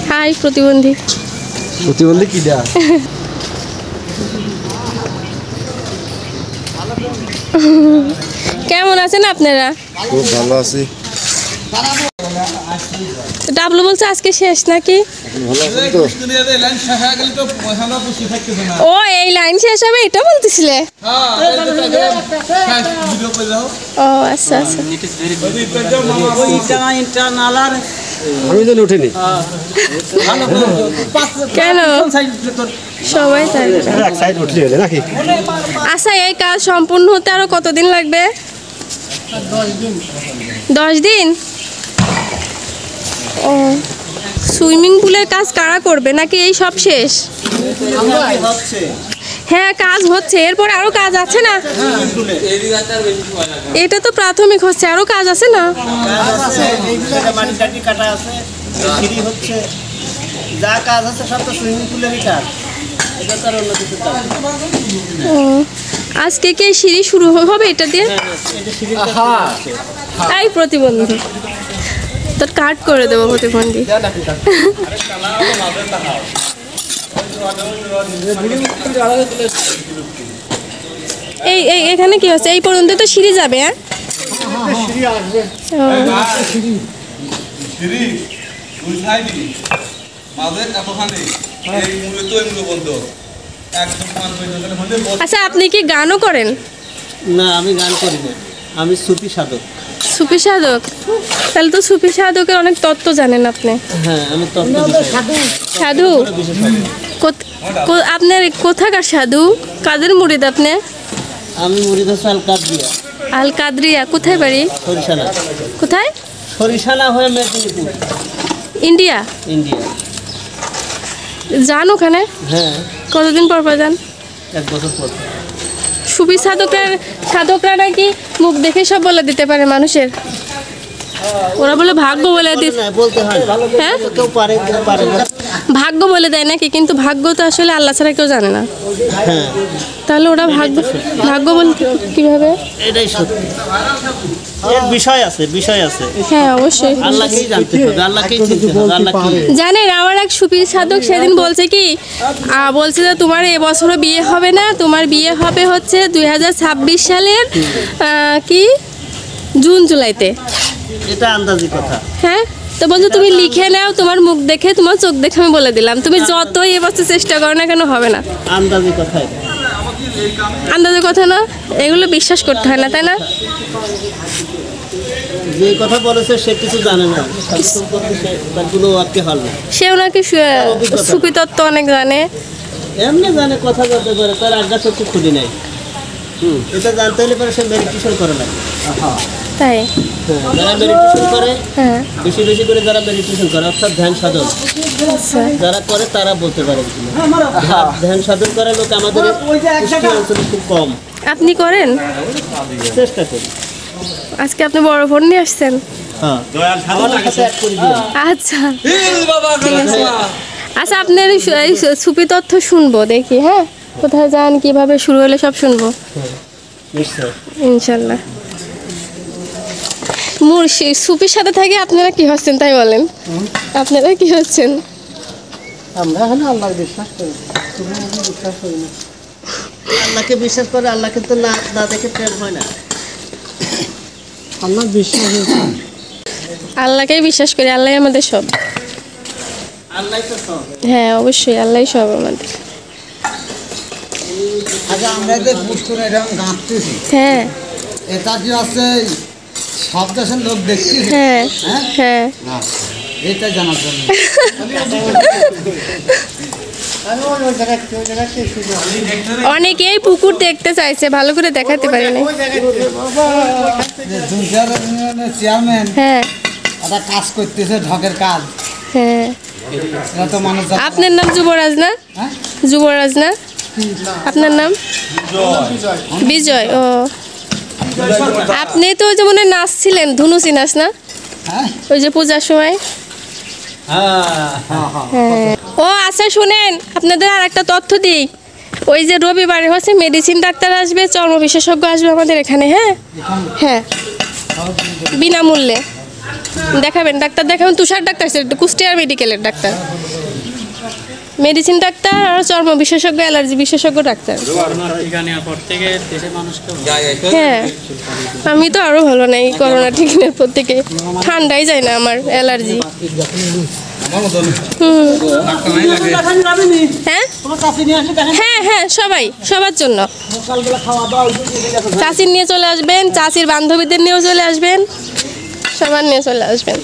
High প্রতিবন্ধী। প্রতিবন্ধী কি দেয়া? কেমন আছেন আপনারা? খুব ভালো আছি। ডাবলু বলছে আজকে শেষ নাকি? ও এই লাইন শেষ হবে এটা বলতেছিলে? ও আচ্ছা আচ্ছা। আমি তো উঠিনি কেন সবাই তাই? নাকি? আচ্ছা এই কাজ সম্পূর্ণ হতে আরো কতদিন লাগবে? 10 দিন। ও সুইমিং পুলের কাজ কারা করবে নাকি এই সব শেষ? হ্যাঁ কাজ হচ্ছে, এরপরে আরো কাজ আছে না? এটা তো প্রাথমিক হচ্ছে, আরো কাজ আছে না? আজকে কি সিঁড়ি শুরু হবে এটা দিয়ে? এই প্রতিবন্ধী তোর কাট করে দেবো প্রতিবন্ধী। এই এই এখানে কি হচ্ছে? এই পর্যন্ত তো সিঁড়ি যাবে। আচ্ছা আপনি কি গানও করেন? না আমি গান করি না, আমি সুফি সাধক। সুফি সাধক? তাহলে তো সুফি সাধকের অনেক তত্ত্ব জানেন আপনি। হ্যাঁ আমি তত্ত্ব সাধু। আপনার কোথাকার সাধু? কাদের মুরিদ আপনি? আমি মুরিদ হচ্ছে আল কাদরিয়া। আল কাদরিয়া কোথায় বাড়ি? সরিষানা। কোথায়? সরিষানা হয়ে মেদিনীপুর, ইন্ডিয়া। ইন্ডিয়া। যান ওখানে? হ্যাঁ। কতদিন পর পর যান? 1 বছর পর। সুফি সাধকরা নাকি মুখ দেখে সব বলে দিতে পারে মানুষের। ওরা বলে ভাগ্য বলে বলতে হয়। হ্যাঁ কেউ পারে কেউ পারে না। ভাগ্য বলে দেয় নাকি, কিন্তু ভাগ্য তো আসলে আল্লাহ ছাড়া কেউ জানে না। হ্যাঁ তাহলে ওরা ভাগ্য বলতে কিভাবে? এটাই সত্যি। এর বিষয় আছে, বিষয় আছে। হ্যাঁ অবশ্যই আল্লাহকেই জানতে হবে, আল্লাহকেই চিনতে হবে। আল্লাহ কি জানেন? আমার এক সুফি সাধক সেদিন বলছে কি, বলছে যে তোমার এবছরও বিয়ে হবে না, তোমার বিয়ে হবে হচ্ছে 2026 সালের কি জুন জুলাইতে। এটা আন্দাজি কথা। হ্যাঁ তো বলছো তুমি লিখে নাও, তোমার মুখ দেখে তোমার চোখ দেখে আমি বলে দিলাম, তুমি যতই এবছর চেষ্টা করো না কেন হবে না। আন্দাজি কথা। আন্দাজের কথা না, এগুলো বিশ্বাস করতে হয় না, তাই না? যে কথা বলেছে সে কিছু জানে না, তারগুলো আজকে হল না। সেও নাকি সুফি তত্ত্ব অনেক জানে। এমনি জানে, কথা বলতে পারে, তার আড্ডা সত্যি খুঁজি নাই। এটা জানতে হলে পরে সে মেডিটেশন করে লাগে। তাই যারা মেডিটেশন করে, হ্যাঁ বেশি বেশি করে যারা মেডিটেশন করে অর্থাৎ ধ্যান সাধন যারা করে তারা বলতে পারে। ধ্যান সাধন করার লোক আমাদের অঞ্চলে খুব কম। আপনি করেন? চেষ্টা করি। আজকে আপনি বড় ফোন নিয়ে আসছেন? হ্যাঁ আচ্ছা ঠিক আছে। আচ্ছা আপনার এই সুফি তথ্য শুনবো দেখি। হ্যাঁ কোথায় যান, কিভাবে শুরু হলে সব শুনবো ইনশাল্লাহ। সুফির সাথে থাকে আপনারা কি হচ্ছেন তাই বলেন? আপনারা কি হচ্ছেন? আমরা এখন আল্লাহকে বিশ্বাস করি। বিশ্বাস করি না। আল্লাহকে বিশ্বাস করে, আল্লাহকে তো না দেখে প্রেম হয় না। আল্লাহ বিশ্বাস, আল্লাহকেই বিশ্বাস করি, আল্লাহ আমাদের সব। আল্লাহ তো সব। হ্যাঁ অবশ্যই আল্লাহ সব আমাদের। আচ্ছা আমরা যে পুষ্করে এরকম গাঁথতেছি, হ্যাঁ এটা কি আছে সব দেশের লোক দেখছি? হ্যাঁ হ্যাঁ এটা জানার জন্য অনেকেই পুকুর দেখতে চাইছে, ভালো করে দেখাতে পারি না। চেয়ারম্যান হ্যাঁ একটা কাজ করতেছে, ঢকের কাজ। হ্যাঁ এটা তো মানুষ। আপনার নাম যুবরাজ না? যুবরাজ না আপনার নাম? বিজয়। ও আপনি তো যেমন নাচছিলেন, ধুনুচি নাচ না ওই যে পূজার সময়? হ্যাঁ ও আচ্ছা শুনেন, আপনাদের আর একটা তথ্য দিই। ওই যে রবিবারে হচ্ছে মেডিসিন ডাক্তার আসবে, চর্ম বিশেষজ্ঞ আসবে আমাদের এখানে। হ্যাঁ হ্যাঁ, বিনামূল্যে দেখাবেন, ডাক্তার দেখাবেন। তুষার ডাক্তার, কুষ্টিয়ার মেডিকেলের ডাক্তার, মেডিসিন ডাক্তার আর চর্ম বিশেষজ্ঞ, অ্যালার্জি বিশেষজ্ঞ ডাক্তার। হ্যাঁ, আমি তো আরো ভালো নাই করোনা টিকার পর থেকে, ঠান্ডাই যায় না আমার, অ্যালার্জি। হ্যাঁ হ্যাঁ, সবাই, সবার জন্য। চাচির নিয়ে চলে আসবেন, চাচির বান্ধবীদের নিয়েও চলে আসবেন, সবার নিয়ে চলে আসবেন।